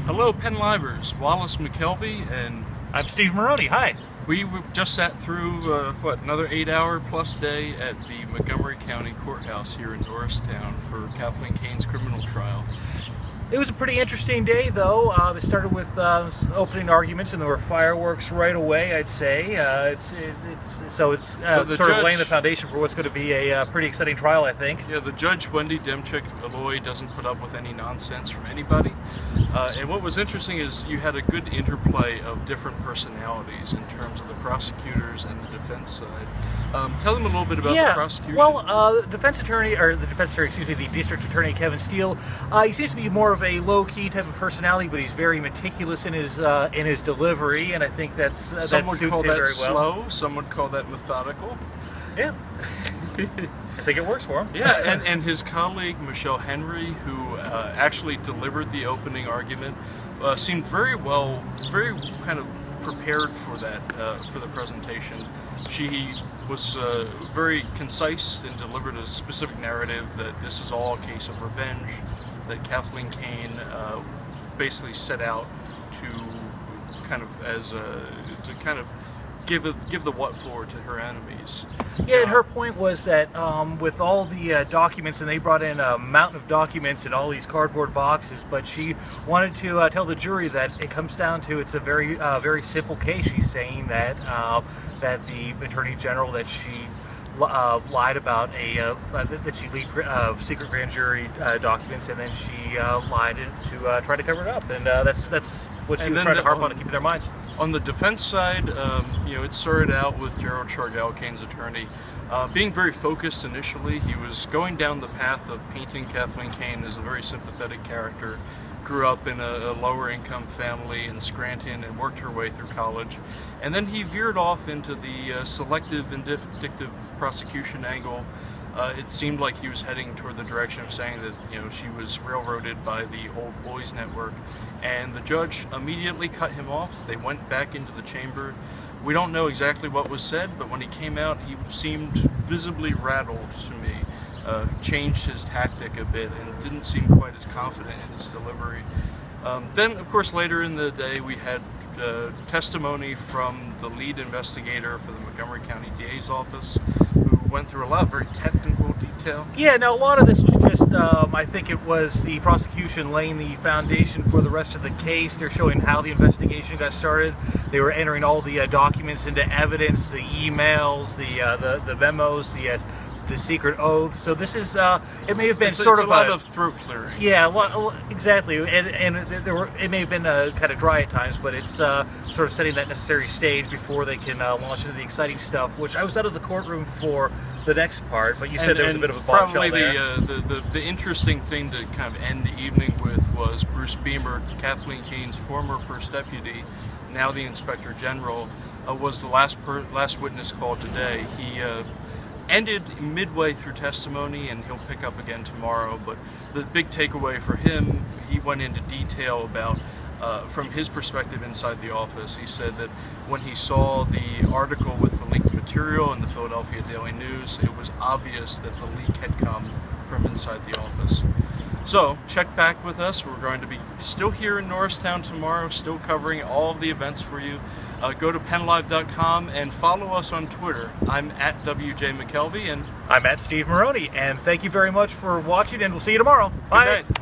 Hello, PennLivers. Wallace McKelvey, and I'm Steve Maroney. Hi. we just sat through, another 8-hour plus day at the Montgomery County Courthouse here in Norristown for Kathleen Kane's criminal trial. It was a pretty interesting day, though. It started with opening arguments, and there were fireworks right away, I'd say. It's sort of laying the foundation for what's going to be a pretty exciting trial, I think. Yeah, the judge, Wendy Demchik-Alloy, doesn't put up with any nonsense from anybody. And what was interesting is you had a good interplay of different personalities in terms of the prosecutors and the defense side. Tell them a little bit about the prosecution. Well, the district attorney, Kevin Steele, he seems to be more of a low-key type of personality, but he's very meticulous in his delivery, and I think that suits him very well. Some would call that slow, some would call that methodical. Yeah. I think it works for him. Yeah, and his colleague, Michelle Henry, who actually delivered the opening argument, seemed very kind of prepared for that, for the presentation. She was very concise and delivered a specific narrative that this is all a case of revenge, that Kathleen Kane basically set out to give the what for to her enemies. Yeah, and her point was that with all the documents, and they brought in a mountain of documents in all these cardboard boxes, but she wanted to tell the jury that it comes down to it's a very simple case. She's saying that that the Attorney General, that she lied about that she leaked secret grand jury documents, and then she lied to try to cover it up, and that's what she was trying to harp on to keep in their minds. On the defense side, it started out with Gerald Chargell, Kane's attorney, being very focused initially. He was going down the path of painting Kathleen Kane as a very sympathetic character, grew up in a lower income family in Scranton and worked her way through college. And then he veered off into the selective and vindictive prosecution angle. It seemed like he was heading toward the direction of saying that she was railroaded by the old boys network, and the judge immediately cut him off. They went back into the chamber. We don't know exactly what was said, but when he came out, he seemed visibly rattled to me. Changed his tactic a bit and didn't seem quite as confident in his delivery. Then, of course, later in the day, we had testimony from the lead investigator for the Montgomery County DA's office, who went through a lot of very technical detail. Yeah, now a lot of this was just, I think it was the prosecution laying the foundation for the rest of the case. They're showing how the investigation got started. They were entering all the documents into evidence, the emails, the memos, the secret oaths. So this is, it may have been it's a lot of throat clearing. Yeah, exactly. And it may have been kind of dry at times, but it's sort of setting that necessary stage before they can launch into the exciting stuff, which I was out of the courtroom for the next part, but you said there was a bit of a bombshell there. Probably the interesting thing to kind of end the evening with was Bruce Beamer, Kathleen Kane's former first deputy, now the Inspector General, was the last witness called today. He ended midway through testimony, and he'll pick up again tomorrow, but the big takeaway for him, he went into detail about from his perspective inside the office. He said that when he saw the article with the leaked material in the Philadelphia Daily News, it was obvious that the leak had come from inside the office. So check back with us. We're going to be still here in Norristown tomorrow, still covering all of the events for you. Go to PennLive.com and follow us on Twitter. I'm at WJ McKelvey, and I'm at Steve Maroney, and thank you very much for watching, and we'll see you tomorrow. Bye. Good night.